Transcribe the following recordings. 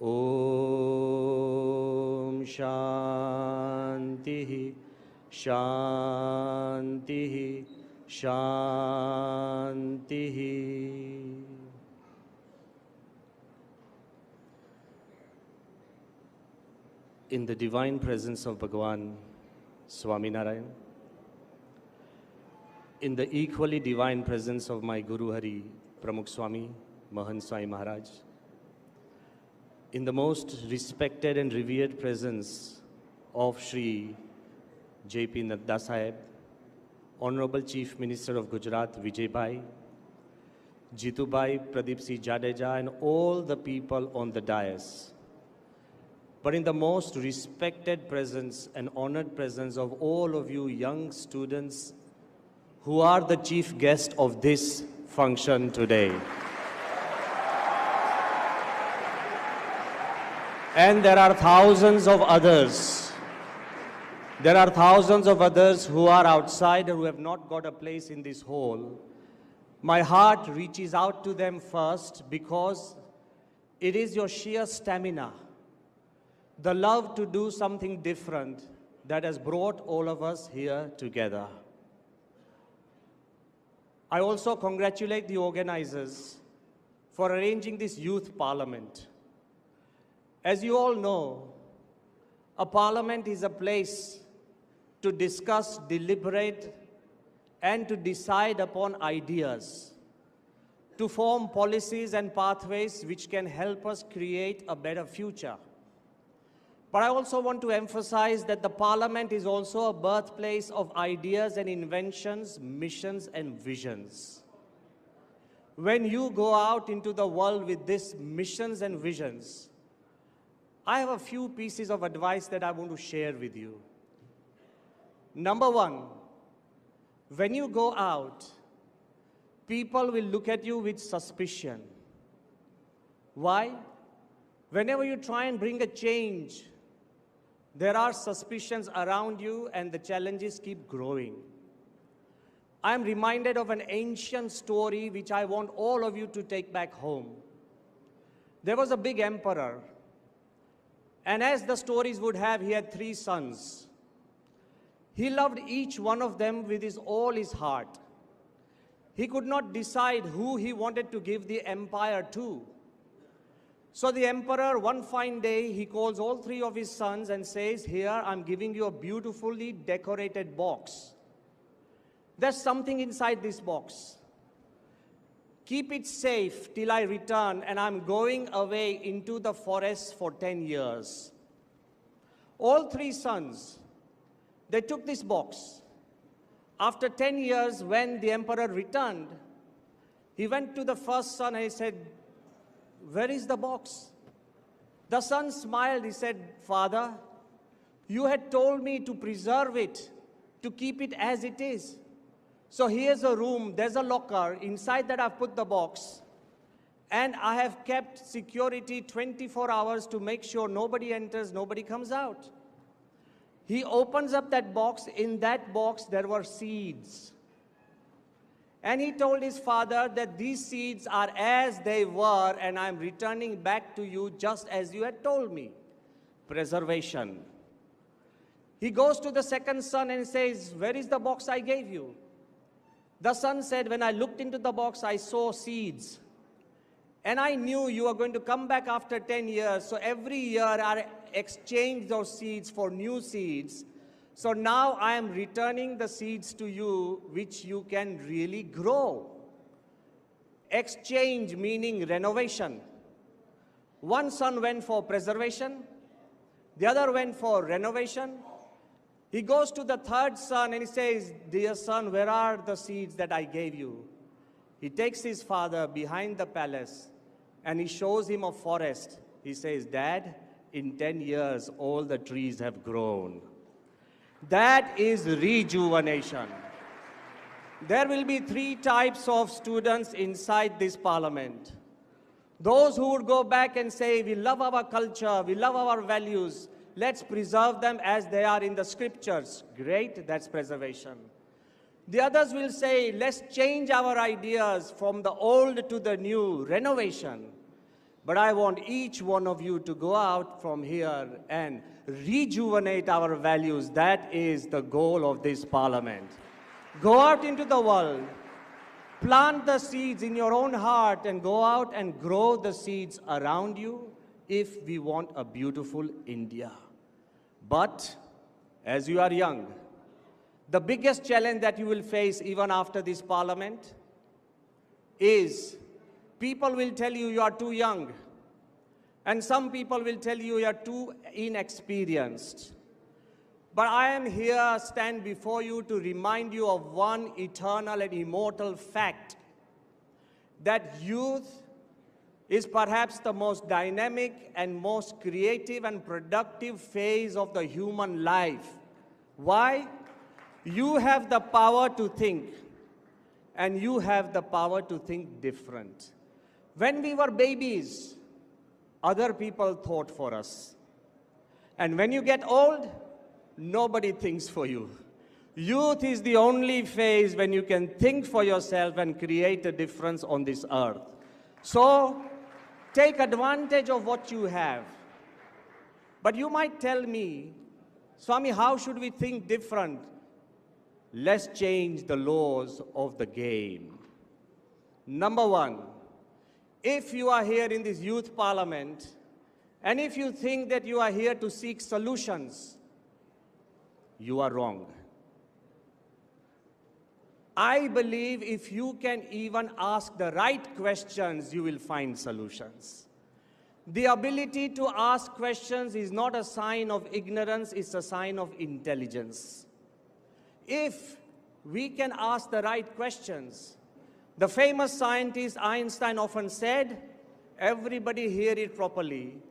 Om Shanti Shanti Shanti. In the divine presence of Bhagavan Swami Narayan, in the equally divine presence of my Guru Hari Pramukh Swami, Mahan Swami Maharaj, in the most respected and revered presence of Shri J.P. Nadda Sahib, Honorable Chief Minister of Gujarat Vijay Bhai, Jitu Bhai, Pradeep C. Jadeja, and all the people on the dais, but in the most respected presence and honored presence of all of you young students who are the chief guest of this function today. And there are thousands of others. There are thousands of others who are outside and who have not got a place in this hall. My heart reaches out to them first because it is your sheer stamina, the love to do something different that has brought all of us here together. I also congratulate the organizers for arranging this youth parliament. As you all know, a parliament is a place to discuss, deliberate, and to decide upon ideas, to form policies and pathways which can help us create a better future. But I also want to emphasize that the parliament is also a birthplace of ideas and inventions, missions and visions. When you go out into the world with these missions and visions, I have a few pieces of advice that I want to share with you. Number one, when you go out, people will look at you with suspicion. Why? Whenever you try and bring a change, there are suspicions around you and the challenges keep growing. I am reminded of an ancient story which I want all of you to take back home. There was a big emperor, and as the stories would have, he had 3 sons. He loved each one of them with all his heart. He could not decide who he wanted to give the empire to. So the emperor, one fine day, he calls all 3 of his sons and says, "Here, I'm giving you a beautifully decorated box. There's something inside this box. Keep it safe till I return, and I'm going away into the forest for 10 years. All 3 sons, they took this box. After 10 years, when the emperor returned, he went to the first son and he said, "Where is the box?" The son smiled. He said, "Father, you had told me to preserve it, to keep it as it is. So here's a room, there's a locker. Inside that I've put the box. And I have kept security 24 hours to make sure nobody enters, nobody comes out." He opens up that box. In that box, there were seeds. And he told his father that these seeds are as they were, and I'm returning back to you just as you had told me. Preservation. He goes to the second son and says, "Where is the box I gave you?" The son said, "When I looked into the box, I saw seeds. And I knew you were going to come back after 10 years. So every year I exchange those seeds for new seeds. So now I am returning the seeds to you, which you can really grow." Exchange meaning renovation. One son went for preservation. The other went for renovation. He goes to the third son and he says, "Dear son, where are the seeds that I gave you?" He takes his father behind the palace and he shows him a forest. He says, "Dad, in 10 years, all the trees have grown." That is rejuvenation. There will be 3 types of students inside this parliament. Those who would go back and say, "We love our culture, we love our values, let's preserve them as they are in the scriptures." Great, that's preservation. The others will say, "Let's change our ideas from the old to the new," renovation. But I want each one of you to go out from here and rejuvenate our values. That is the goal of this parliament. Go out into the world, plant the seeds in your own heart, and go out and grow the seeds around you if we want a beautiful India. But as you are young, the biggest challenge that you will face even after this parliament is people will tell you you are too young, and some people will tell you you are too inexperienced. But I am here, stand before you to remind you of one eternal and immortal fact, that youth is perhaps the most dynamic and most creative and productive phase of the human life. Why? You have the power to think, and you have the power to think different. When we were babies, other people thought for us. And when you get old, nobody thinks for you. Youth is the only phase when you can think for yourself and create a difference on this earth. So, take advantage of what you have. But you might tell me, Swami, how should we think different? Let's change the laws of the game. Number one, if you are here in this youth parliament, and if you think that you are here to seek solutions, you are wrong. I believe if you can even ask the right questions, you will find solutions. The ability to ask questions is not a sign of ignorance, it's a sign of intelligence. If we can ask the right questions, the famous scientist Einstein often said, everybody hear it properly.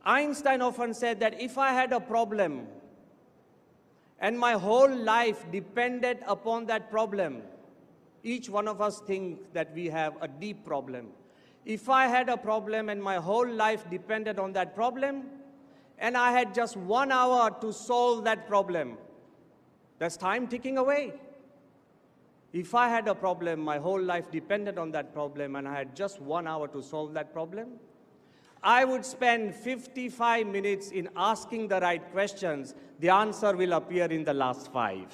Einstein often said that if I had a problem and my whole life depended upon that problem, each one of us think that we have a deep problem. If I had a problem and my whole life depended on that problem, and I had just 1 hour to solve that problem, that's time ticking away. If I had a problem, my whole life depended on that problem, and I had just 1 hour to solve that problem, I would spend 55 minutes in asking the right questions. The answer will appear in the last 5.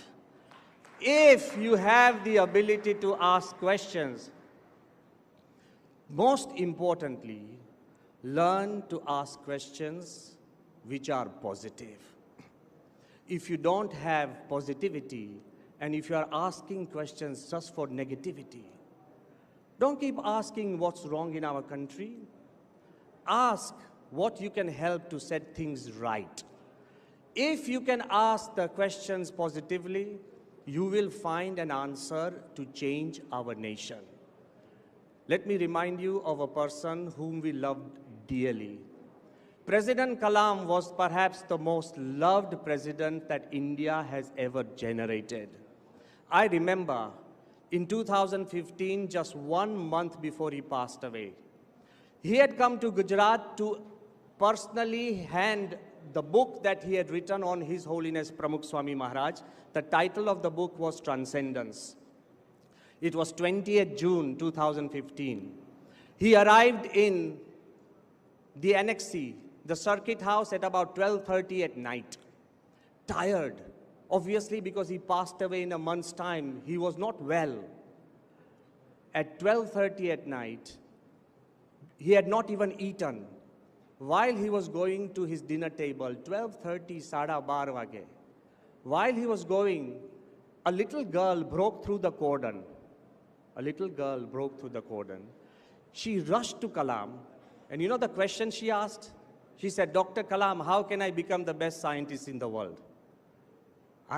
If you have the ability to ask questions, most importantly, learn to ask questions which are positive. If you don't have positivity, and if you are asking questions just for negativity, don't keep asking what's wrong in our country. Ask what you can help to set things right. If you can ask the questions positively, you will find an answer to change our nation. Let me remind you of a person whom we loved dearly. President Kalam was perhaps the most loved president that India has ever generated. I remember in 2015, just 1 month before he passed away, he had come to Gujarat to personally hand the book that he had written on His Holiness Pramukh Swami Maharaj. The title of the book was Transcendence. It was 20th June 2015. He arrived in the annexee, the circuit house, at about 12:30 at night. Tired, obviously, because he passed away in a month's time. He was not well. At 12:30 at night, he had not even eaten. While he was going to his dinner table, 12:30, 12:30 vage, while he was going, a little girl broke through the cordon. A little girl broke through the cordon. She rushed to Kalam, and you know the question she asked? She said, Dr. Kalam, how can I become the best scientist in the world?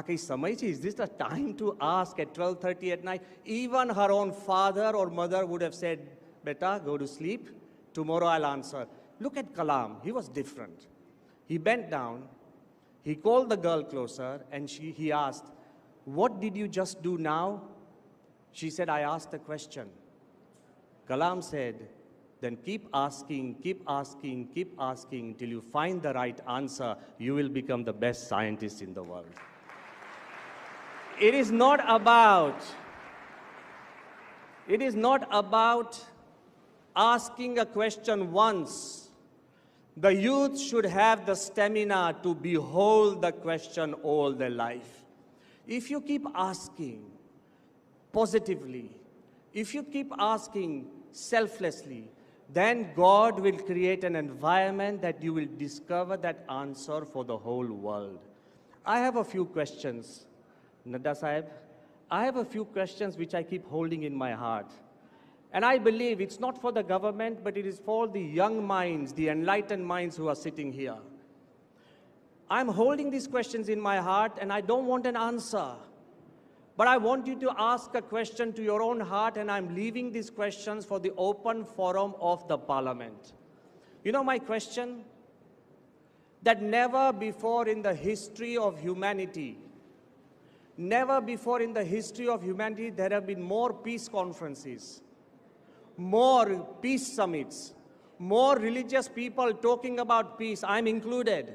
Is this the time to ask at 12:30 at night? Even her own father or mother would have said, Beta, go to sleep. Tomorrow I'll answer. Look at Kalam. He was different. He bent down. He called the girl closer, and he asked, what did you just do now? She said, I asked a question. Kalam said, then keep asking, keep asking, keep asking till you find the right answer. You will become the best scientist in the world. It is not about asking a question once, the youth should have the stamina to behold the question all their life. If you keep asking positively, if you keep asking selflessly, then God will create an environment that you will discover that answer for the whole world. I have a few questions, Nadda Sahib. I have a few questions which I keep holding in my heart. And I believe it's not for the government, but it is for the young minds, the enlightened minds who are sitting here. I'm holding these questions in my heart and I don't want an answer. But I want you to ask a question to your own heart, and I'm leaving these questions for the open forum of the parliament. You know my question? That never before in the history of humanity, never before in the history of humanity there have been more peace conferences, more peace summits, more religious people talking about peace, I'm included,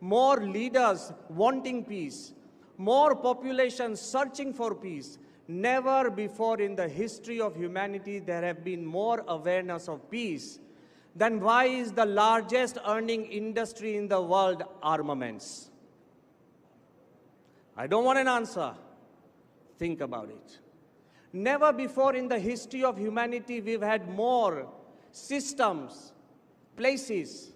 more leaders wanting peace, more population searching for peace. Never before in the history of humanity there have been more awareness of peace. Then why is the largest earning industry in the world armaments? I don't want an answer. Think about it. Never before in the history of humanity we've had more systems, places,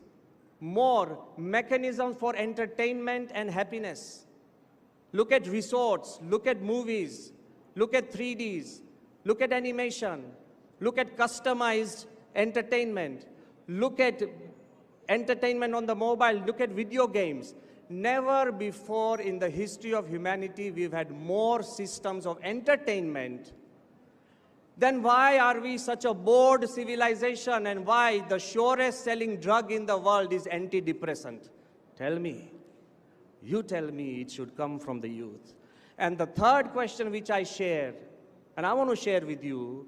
more mechanisms for entertainment and happiness. Look at resorts, look at movies, look at 3Ds, look at animation, look at customized entertainment, look at entertainment on the mobile, look at video games. Never before in the history of humanity we've had more systems of entertainment. Then why are we such a bored civilization, and why the surest selling drug in the world is antidepressant? Tell me. You tell me. It should come from the youth. And the third question which I share, and I want to share with you,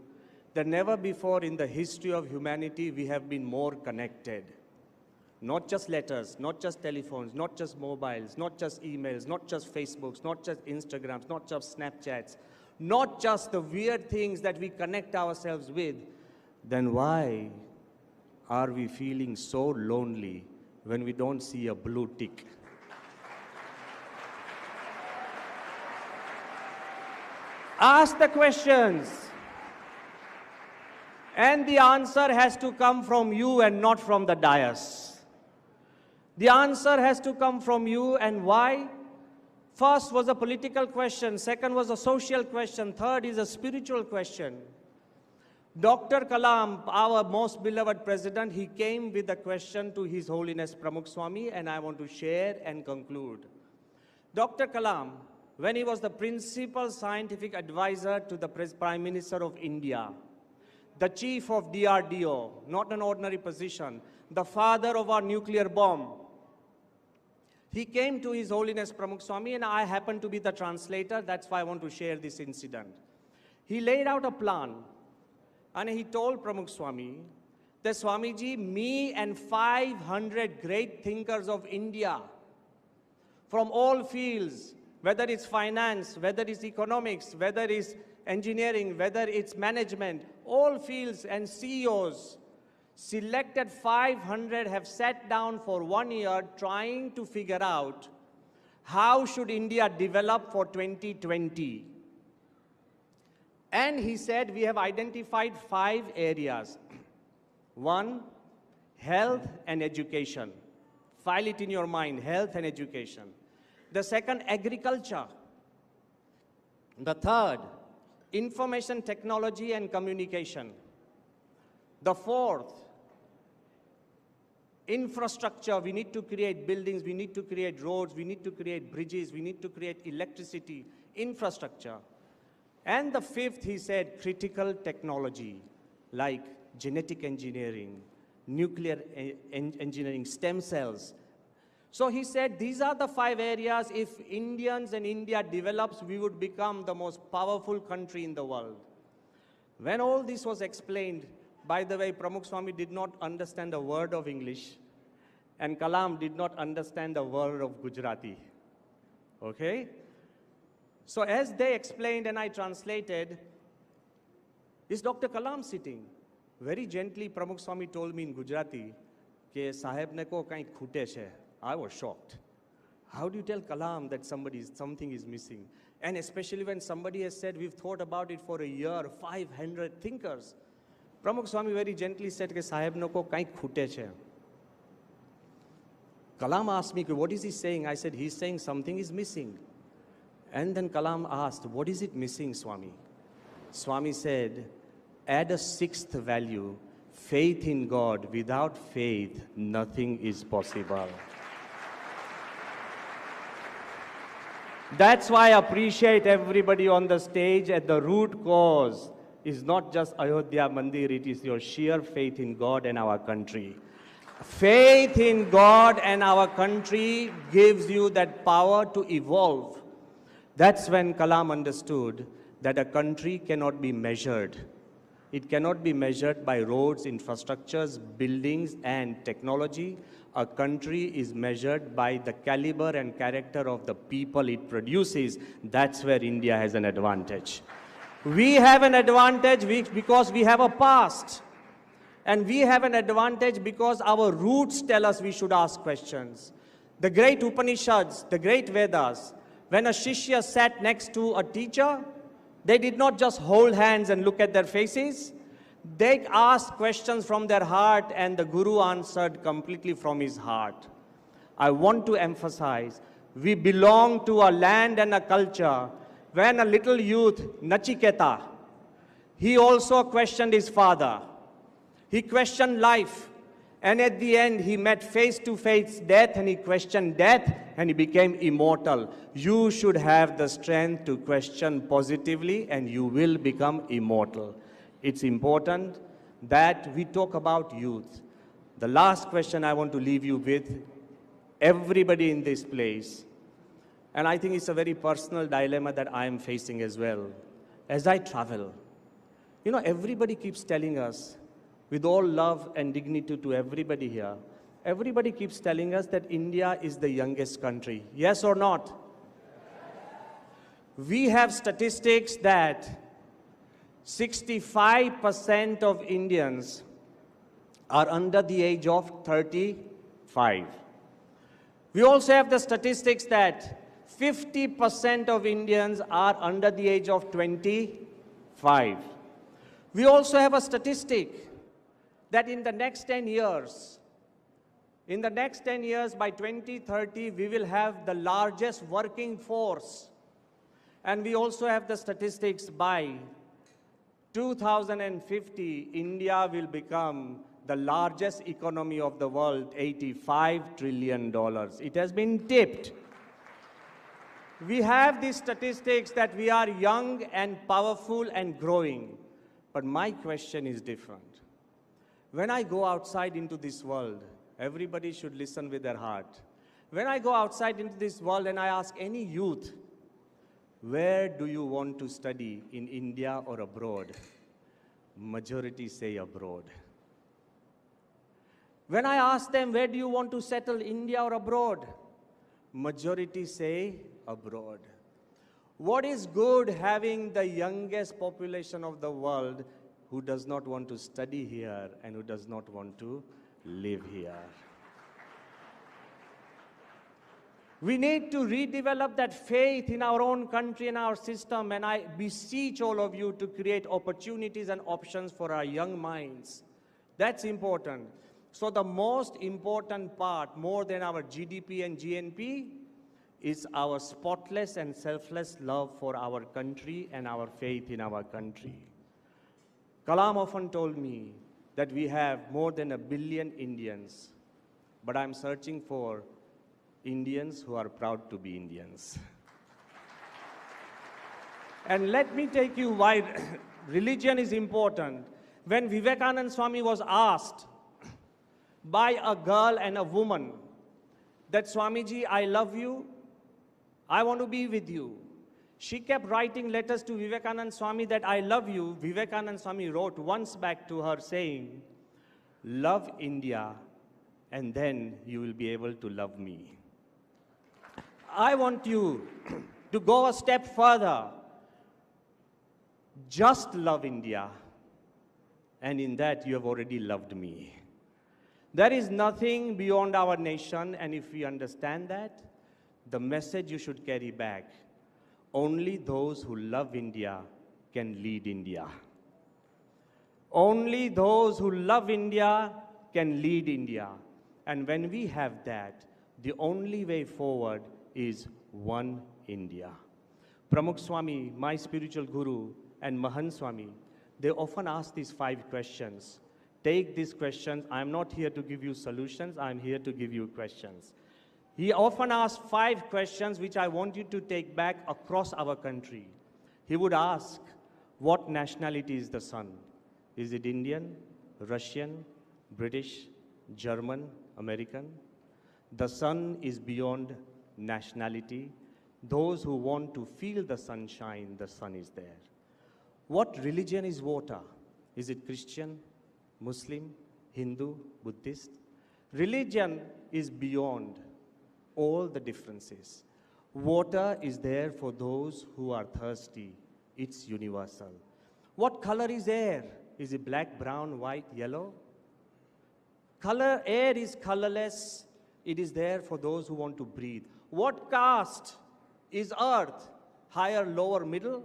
that never before in the history of humanity we have been more connected. Not just letters, not just telephones, not just mobiles, not just emails, not just Facebooks, not just Instagrams, not just Snapchats, not just the weird things that we connect ourselves with. Then why are we feeling so lonely when we don't see a blue tick? Ask the questions. And the answer has to come from you and not from the dais. The answer has to come from you, and why? First was a political question, second was a social question, third is a spiritual question. Dr. Kalam, our most beloved president, he came with a question to His Holiness Pramukh Swami, and I want to share and conclude. Dr. Kalam, when he was the principal scientific advisor to the Prime Minister of India, the chief of DRDO, not an ordinary position, the father of our nuclear bomb, he came to His Holiness Pramukh Swami, and I happen to be the translator. That's why I want to share this incident. He laid out a plan, and he told Pramukh Swami that, Swamiji, me and 500 great thinkers of India from all fields, whether it's finance, whether it's economics, whether it's engineering, whether it's management, all fields and CEOs, selected 500 have sat down for 1 year trying to figure out how should India develop for 2020. And he said, we have identified 5 areas. 1, health and education. File it in your mind, health and education. The second, agriculture. The third, information technology and communication. The fourth, infrastructure. We need to create buildings, we need to create roads, we need to create bridges, we need to create electricity, infrastructure. And the fifth, he said, critical technology, like genetic engineering, nuclear engineering, stem cells. So he said, these are the 5 areas. If Indians and India develops, we would become the most powerful country in the world. When all this was explained, by the way, Pramukh Swami did not understand a word of English, and Kalam did not understand a word of Gujarati. Okay? So as they explained and I translated, is Dr. Kalam sitting? Very gently, Pramukh Swami told me in Gujarati, ke saheb ne ko kain khute che. I was shocked. How do you tell Kalam that something is missing? And especially when somebody has said, we've thought about it for a year, 500 thinkers. Pramukh Swami very gently said, ke saheb ne ko kain khute che. Kalam asked me, what is he saying? I said, he's saying something is missing. And then Kalam asked, what is it missing, Swami? Swami said, add a sixth value, faith in God. Without faith, nothing is possible. That's why I appreciate everybody on the stage. At the root cause is not just Ayodhya Mandir, it is your sheer faith in God and our country. Faith in God and our country gives you that power to evolve. That's when Kalam understood that a country cannot be measured. It cannot be measured by roads, infrastructures, buildings, and technology. A country is measured by the caliber and character of the people it produces. That's where India has an advantage. We have an advantage because we have a past. And we have an advantage because our roots tell us we should ask questions. The great Upanishads, the great Vedas, when a Shishya sat next to a teacher, they did not just hold hands and look at their faces. They asked questions from their heart, and the Guru answered completely from his heart. I want to emphasize, we belong to a land and a culture. When a little youth, Nachiketa, he also questioned his father. He questioned life. And at the end, he met face-to-face death, and he questioned death, and he became immortal. You should have the strength to question positively, and you will become immortal. It's important that we talk about youth. The last question I want to leave you with, everybody in this place, and I think it's a very personal dilemma that I am facing as well. As I travel, everybody keeps telling us, with all love and dignity to everybody here, everybody keeps telling us that India is the youngest country. Yes or not? We have statistics that 65% of Indians are under the age of 35. We also have the statistics that 50% of Indians are under the age of 25. We also have a statistic that in the next 10 years, by 2030, we will have the largest working force. And we also have the statistics by 2050, India will become the largest economy of the world, $85 trillion. It has been tipped. We have these statistics that we are young and powerful and growing. But my question is different. When I go outside into this world, everybody should listen with their heart. When I go outside into this world and I ask any youth, where do you want to study, in India or abroad? Majority say abroad. When I ask them, where do you want to settle, India or abroad? Majority say abroad. What is good having the youngest population of the world who does not want to study here and who does not want to live here? We need to redevelop that faith in our own country and our system, and I beseech all of you to create opportunities and options for our young minds. That's important. So the most important part, more than our GDP and GNP, is our spotless and selfless love for our country and our faith in our country. Kalam often told me that we have more than 1 billion Indians, but I'm searching for Indians who are proud to be Indians. And let me take you why religion is important. When Vivekananda Swami was asked by a girl and a woman that, Swamiji, I love you, I want to be with you. She kept writing letters to Vivekananda Swami that I love you. Vivekananda Swami wrote once back to her saying, love India and then you will be able to love me. I want you to go a step further. Just love India and in that you have already loved me. There is nothing beyond our nation, and if we understand that, the message you should carry back, only those who love India can lead India. Only those who love India can lead India. And when we have that, the only way forward is one India. Pramukh Swami, my spiritual guru, and Mahan Swami, they often ask these 5 questions. Take these questions. I'm not here to give you solutions. I'm here to give you questions. He often asks 5 questions which I want you to take back across our country. He would ask, what nationality is the sun? Is it Indian, Russian, British, German, American? The sun is beyond nationality. Those who want to feel the sunshine, the sun is there. What religion is water? Is it Christian, Muslim, Hindu, Buddhist? Religion is beyond all the differences. Water is there for those who are thirsty. It's universal. What color is air? Is it black, brown, white, yellow? Air is colorless. It is there for those who want to breathe. What caste is earth? Higher, lower, middle?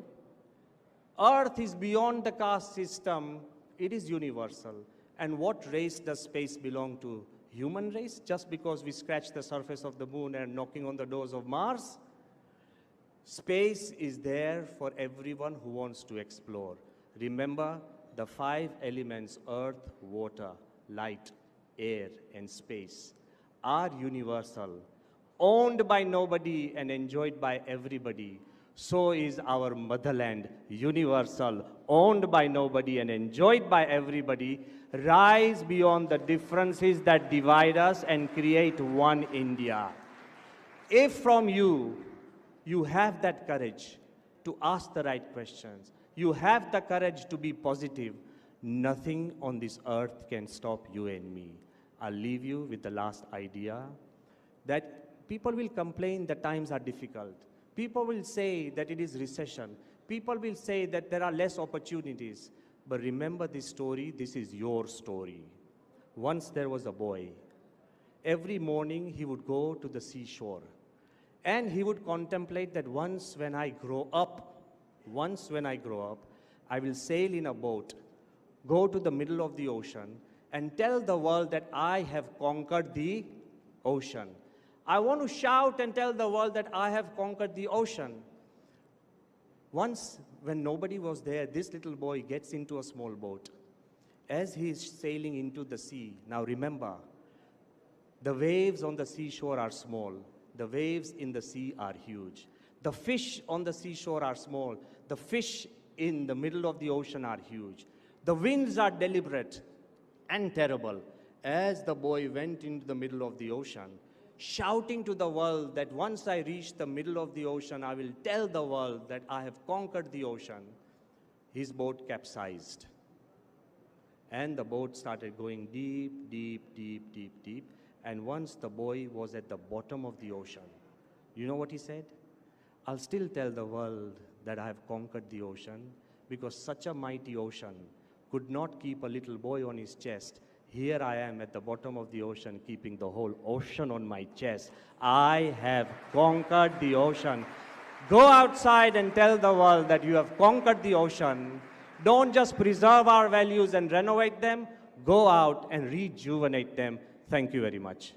Earth is beyond the caste system. It is universal. And what race does space belong to? Human race? Just because we scratch the surface of the moon and knocking on the doors of Mars? Space is there for everyone who wants to explore. Remember, the 5 elements, earth, water, light, air, and space, are universal, owned by nobody and enjoyed by everybody. So is our motherland, universal, owned by nobody and enjoyed by everybody. Rise beyond the differences that divide us and create one India. If from you have that courage to ask the right questions, you have the courage to be positive, nothing on this earth can stop you and me. I'll leave you with the last idea, that people will complain that times are difficult. People will say that it is recession. People will say that there are less opportunities. But remember this story, this is your story. Once there was a boy. Every morning he would go to the seashore. And he would contemplate that once when I grow up, I will sail in a boat, go to the middle of the ocean, and tell the world that I have conquered the ocean. I want to shout and tell the world that I have conquered the ocean. Once, when nobody was there, this little boy gets into a small boat. As he is sailing into the sea, now remember, the waves on the seashore are small. The waves in the sea are huge. The fish on the seashore are small. The fish in the middle of the ocean are huge. The winds are deliberate and terrible. As the boy went into the middle of the ocean, shouting to the world that once I reach the middle of the ocean, I will tell the world that I have conquered the ocean, his boat capsized. And the boat started going deep, deep, deep, deep, deep. And once the boy was at the bottom of the ocean, you know what he said? I'll still tell the world that I have conquered the ocean, because such a mighty ocean could not keep a little boy on his chest. Here I am at the bottom of the ocean, keeping the whole ocean on my chest. I have conquered the ocean. Go outside and tell the world that you have conquered the ocean. Don't just preserve our values and renovate them. Go out and rejuvenate them. Thank you very much.